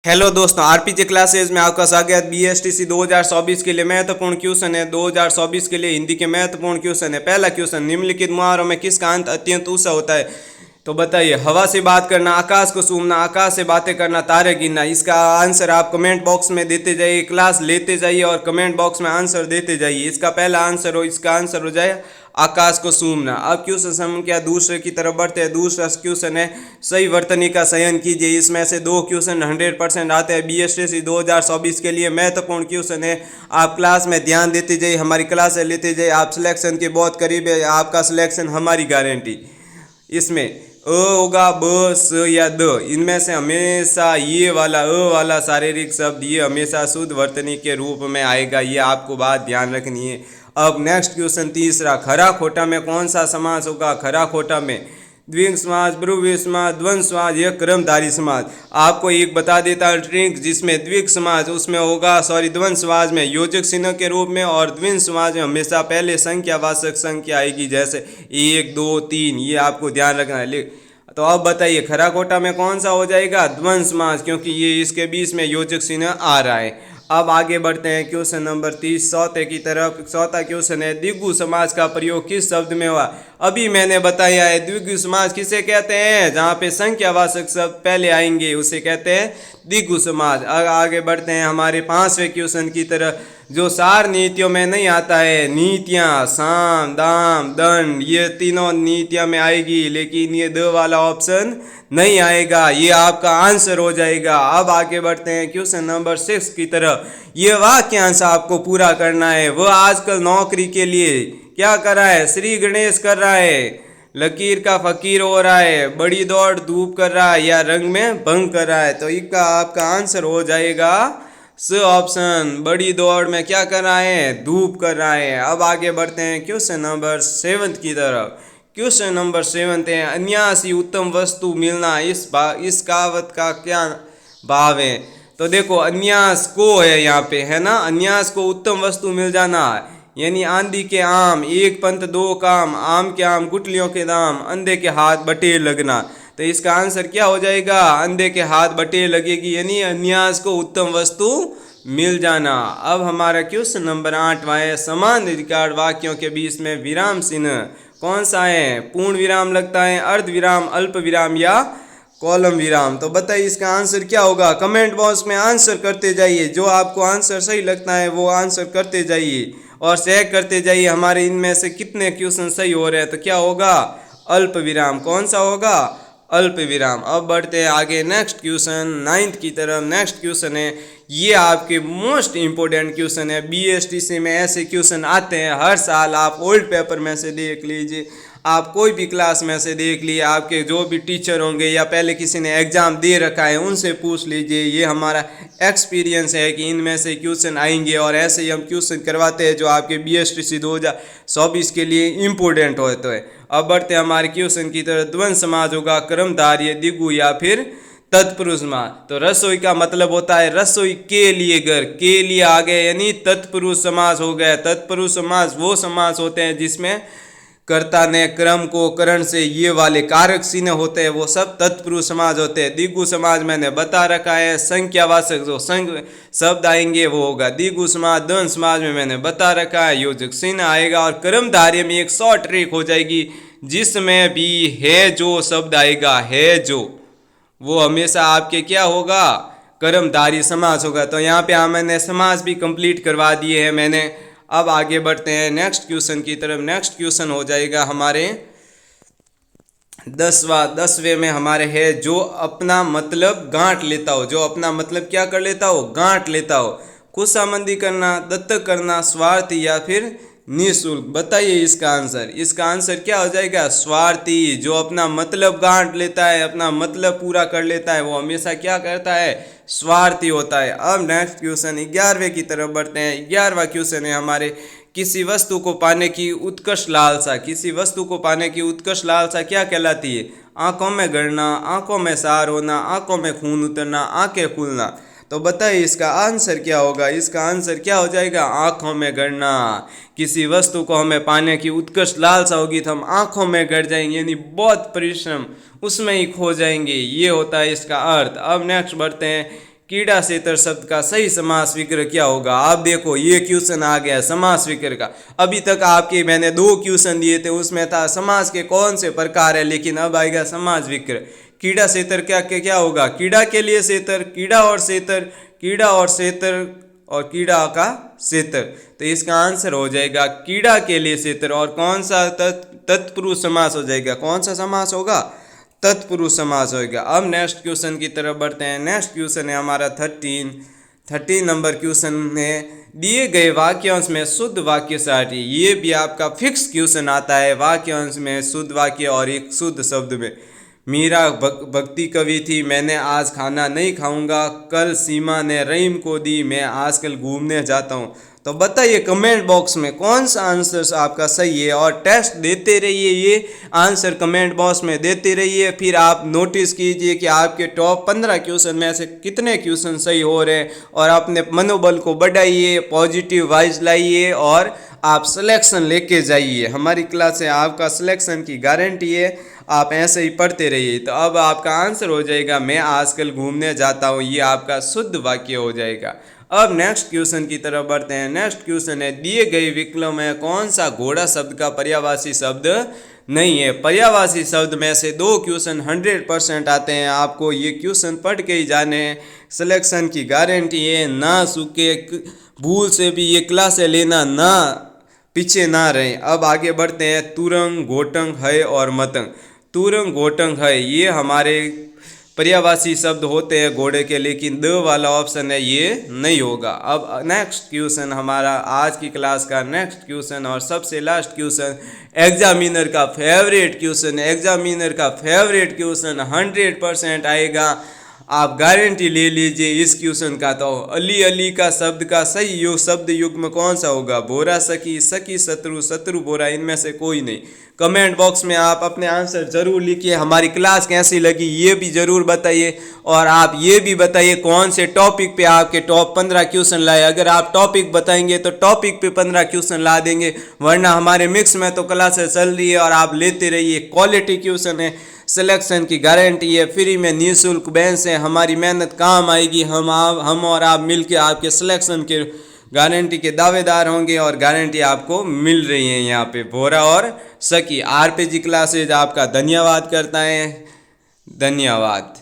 Hello दोस्तों, आरपीजे classes में आपका स्वागत। बीएसटीसी 2024 के लिए महत्वपूर्ण क्वेश्चन है। 2024 के लिए हिंदी के महत्वपूर्ण क्वेश्चन है। पहला क्वेश्चन, निम्नलिखित मुहावरों में किसका अंत अत्यंत ऊंचा होता है? तो बताइए। हवा से बात करना, आकाश को सूंघना, आकाश से बातें करना, तारे गिनना। इसका आंसर आप कमेंट बॉक्स में देते जाइए, क्लास लेते जाइए और कमेंट बॉक्स में आंसर देते जाइए। इसका पहला आंसर इसका आंसर हो जाए आकाश को सूंघना। अब क्वेश्चन संख्या दूसरे की तरफ बढ़ते हैं। दूसरा क्वेश्चन है, सही वर्तनी का चयन कीजिए। इसमें से दो क्वेश्चन 100% आते हैं। बीएसटीसी 2024 के लिए महत्वपूर्ण क्वेश्चन है। आप क्लास में ध्यान देते जाइए, हमारी क्लास लेते जाइए। आप सिलेक्शन के बहुत करीब है, आपका सिलेक्शन हमारी गारंटी। इसमें होगा ब, स या द। इनमें से हमेशा ये वाला वाला शारीरिक शब्द ये हमेशा शुद्ध वर्तनी के रूप में आएगा। ये आपको बात ध्यान रखनी है। अब नेक्स्ट क्वेश्चन तीसरा, खरा खोटा में कौन सा समास होगा? खरा खोटा में द्विग समास, बहुव्रीहि समास, द्वंद्व समास या कर्मधारय समास। आपको एक बता देता हूं ट्रिक, जिसमें द्विग समास उसमें होगा द्वंद्व समास में योजक चिन्ह के रूप में, और द्विग समास में हमेशा पहले संख्यावाचक संख्या आएगी, जैसे 1 2 3। ये आपको ध्यान रखना है। तो अब बताइए खरा खोटा में कौन सा हो जाएगा? द्वंद्व समास, क्योंकि ये इसके बीच में योजक चिन्ह आ रहा है। अब आगे बढ़ते हैं क्वेश्चन नंबर 30 चौथे की तरफ। चौथा क्वेश्चन है, द्विगु समास का प्रयोग किस शब्द में हुआ? अभी मैंने बताया है द्विगु समास किसे कहते हैं? जहाँ पे संख्यावाचक शब्द पहले आएंगे उसे कहते हैं द्विगु समास। आगे बढ़ते हैं हमारे पांचवें क्वेश्चन की तरफ, जो सार नीतियों में नहीं आता है। नीतियाँ साम, दाम, दंड, ये तीनों नीतियाँ में आएगी, लेकिन ये दो वाला ऑप्शन नहीं आएगा। ये आपका आंसर हो जाएगा। अब आगे बढ़ते हैं क्वेश्चन नंबर 6 की तरफ। ये वाक्यांश आपको पूरा करना है। वह आजकल नौकरी के लिए क्या कर रहा है? श्री गणेश कर रहा है, लकीर का फकीर हो रहा है, बड़ी दौड़ धूप कर रहा है, या रंग में भंग कर रहा है। तो इसका आपका आंसर हो जाएगा स ऑप्शन, बड़ी दौड़ में क्या कर रहा है? धूप कर रहा है। अब आगे बढ़ते हैं क्वेश्चन नंबर 7 की तरफ। क्वेश्चन नंबर 7 है, अन्यासी उत्तम वस्तु मिलना, इस कहावत का क्या भाव है? तो देखो, अन्यास को है यहाँ पे, है ना। अन्यास को उत्तम वस्तु मिल जाना, यानी आंधी के आम, एक पंथ दो काम, आम के आम गुठलियों के दाम, अंधे के हाथ बटेर लगना। तो इसका आंसर क्या हो जाएगा? अंधे के हाथ बटेर लगेगी, यानी अन्यास को उत्तम वस्तु मिल जाना। अब हमारा क्वेश्चन नंबर 8वां है, समान अधिकार वाक्यों के बीच में विराम चिन्ह कौन सा है? पूर्ण विराम लगता है, अर्ध विराम, अल्प विराम या कॉलम विराम। तो बताइए इसका आंसर क्या होगा? कमेंट बॉक्स में आंसर करते जाइए। जो आपको आंसर सही लगता है वो आंसर करते जाइए और चेक करते जाइए हमारे इनमें से कितने क्वेश्चन सही हो रहे हैं। तो क्या होगा? अल्प विराम। कौन सा होगा? अल्प विराम। अब बढ़ते हैं आगे नेक्स्ट क्वेश्चन 9th की तरफ। नेक्स्ट क्वेश्चन है, ये आपके मोस्ट इंपॉर्टेंट क्वेश्चन है। बीएसटीसी में ऐसे क्वेश्चन आते हैं हर साल, आप ओल्ड पेपर में से देख लीजिए, आप कोई भी क्लास में से देख लीजिए, आपके जो भी टीचर होंगे या पहले किसी ने एग्जाम दे रखा है उनसे पूछ लीजिए। ये हमारा एक्सपीरियंस है कि इनमें से क्वेश्चन आएंगे, और ऐसे ही हम क्वेश्चन करवाते हैं जो आपके बीएसटीसी 2024 के लिए इम्पोर्टेंट होते हैं। अब बढ़ते हैं हमारे क्वेश्चन की तरफ। द्वंद्व समास होगा कर्मधारय, द्विगु या फिर तत्पुरुष समास। तो रसोई का मतलब होता है रसोई के लिए, घर के लिए आ गए, यानी तत्पुरुष समास हो गया। तत्पुरुष समास वो समास होते हैं जिसमें कर्ता ने क्रम को करण से ये वाले कारक चिन्ह होते हैं, वो सब तत्पुरुष समाज होते हैं। द्विगु समाज मैंने बता रखा है, संख्यावाचक जो शब्द आएंगे वो होगा द्विगु समाज। द्वंद्व समाज में मैंने बता रखा है योजक चिन्ह आएगा, और कर्मधारय में एक शॉर्ट ट्रिक हो जाएगी, जिसमें भी है जो शब्द आएगा, है जो, वो हमेशा आपके क्या होगा? कर्मधारय समास होगा। तो यहाँ पे मैंने समास भी कंप्लीट करवा दिए हैं मैंने। अब आगे बढ़ते हैं नेक्स्ट क्वेश्चन की तरफ। नेक्स्ट क्वेश्चन हो जाएगा हमारे 10वें में हमारे है, जो अपना मतलब गांठ लेता हो। जो अपना मतलब क्या कर लेता हो? गांठ लेता हो। खुशामंदी करना, दत्तक करना, स्वार्थी या फिर निःशुल्क। बताइए इसका आंसर। इसका आंसर क्या हो जाएगा? स्वार्थी। जो अपना मतलब गांठ लेता है, अपना मतलब पूरा कर लेता है, वो हमेशा क्या करता है? स्वार्थी होता है। अब नेक्स्ट क्वेश्चन 11वें की तरफ बढ़ते हैं। 11वां क्वेश्चन है हमारे, किसी वस्तु को पाने की उत्कर्ष लालसा। किसी वस्तु को पाने की उत्कर्ष लालसा क्या कहलाती है? आंखों में गड़ना, आंखों में सार होना, आंखों में खून उतरना, आंखें खुलना। तो बताइए इसका आंसर क्या होगा? इसका आंसर क्या हो जाएगा? आंखों में गड़ना। किसी वस्तु को हमें पाने की उत्कर्ष लालसा होगी तो हम आंखों में गड़ जाएंगे, यानी बहुत परिश्रम उसमें ही खो जाएंगे। ये होता है इसका अर्थ। अब नेक्स्ट बढ़ते हैं कीड़ा सेतर शब्द का सही समास विग्रह क्या होगा। आप देखो ये क्वेश्चन आ गया समास विग्रह का। अभी तक आपके मैंने 2 क्वेश्चन दिए थे, उसमें था समास के कौन से प्रकार है, लेकिन अब आएगा समास विग्रह। कीड़ा सेतर क्या होगा, कीड़ा के लिए सेतर, कीड़ा और सेतर, कीड़ा और सेतर और कीड़ा का सेतर। तो इसका आंसर हो जाएगा कीड़ा के लिए सेतर। और कौन सा तत्पुरुष समास हो जाएगा, कौन सा समास होगा, तत्पुरुष समास होगा। अब नेक्स्ट क्वेश्चन की तरफ बढ़ते हैं। नेक्स्ट क्वेश्चन है हमारा 13 नंबर क्वेश्चन में दिए गए वाक्यांश में शुद्ध वाक्य साटी। ये भी आपका फिक्स क्वेश्चन आता है, वाक्यांश में शुद्ध वाक्य और एक शुद्ध शब्द में। मीरा भक्ति कवि थी, मैंने आज खाना नहीं खाऊंगा, कल सीमा ने रहीम को दी, मैं आजकल घूमने जाता हूँ। तो बताइए कमेंट बॉक्स में कौन सा आंसर आपका सही है, और टेस्ट देते रहिए, ये आंसर कमेंट बॉक्स में देते रहिए। फिर आप नोटिस कीजिए कि आपके टॉप 15 क्वेश्चन में से कितने क्वेश्चन सही हो रहे हैं, और अपने मनोबल को बढ़ाइए, पॉजिटिव वाइज लाइए और आप सिलेक्शन लेके जाइए। हमारी क्लास से आपका सिलेक्शन की गारंटी है, आप ऐसे ही पढ़ते रहिए। तो अब आपका आंसर हो जाएगा मैं आजकल घूमने जाता हूँ, ये आपका शुद्ध वाक्य हो जाएगा। अब नेक्स्ट क्वेश्चन की तरफ बढ़ते हैं। नेक्स्ट क्वेश्चन है दिए गए विकल्प में कौन सा घोड़ा शब्द का पर्यायवाची शब्द नहीं है। पर्यायवाची शब्द में से 2 क्वेश्चन 100% आते हैं, आपको ये क्वेश्चन पढ़ के ही जाने हैं, सिलेक्शन की गारंटी है। ना सूखे, भूल से भी ये क्लासें लेना, ना पीछे ना रहें। अब आगे बढ़ते हैं। तुरंग, घोटंग, है और मतंग। तुरंग, घोटंग, है ये हमारे पर्यायवाची शब्द होते हैं घोड़े के, लेकिन द वाला ऑप्शन है ये नहीं होगा। अब नेक्स्ट क्वेश्चन हमारा आज की क्लास का नेक्स्ट क्वेश्चन और सबसे लास्ट क्वेश्चन, एग्जामिनर का फेवरेट क्वेश्चन। एग्जामिनर का फेवरेट क्वेश्चन 100% आएगा, आप गारंटी ले लीजिए इस क्वेश्चन का। तो अली अली का शब्द का सही शब्द युग्म कौन सा होगा, बोरा सखी, सखी शत्रु, शत्रु बोरा, इनमें से कोई नहीं। कमेंट बॉक्स में आप अपने आंसर जरूर लिखिए। हमारी क्लास कैसी लगी ये भी जरूर बताइए, और आप ये भी बताइए कौन से टॉपिक पे आपके टॉप 15 क्वेश्चन लाए। अगर आप टॉपिक बताएंगे तो टॉपिक पे 15 क्वेश्चन ला देंगे, वरना हमारे मिक्स में तो क्लासेस चल रही है और आप लेते रहिए। क्वालिटी क्वेश्चन है, सिलेक्शन की गारंटी है, फ्री में निःशुल्क बेंच है, हमारी मेहनत काम आएगी। हम और आप मिलके आपके सिलेक्शन के गारंटी के दावेदार होंगे, और गारंटी आपको मिल रही है यहाँ पे बोरा और सखी। आरपीजी क्लासेज आपका धन्यवाद करता है, धन्यवाद।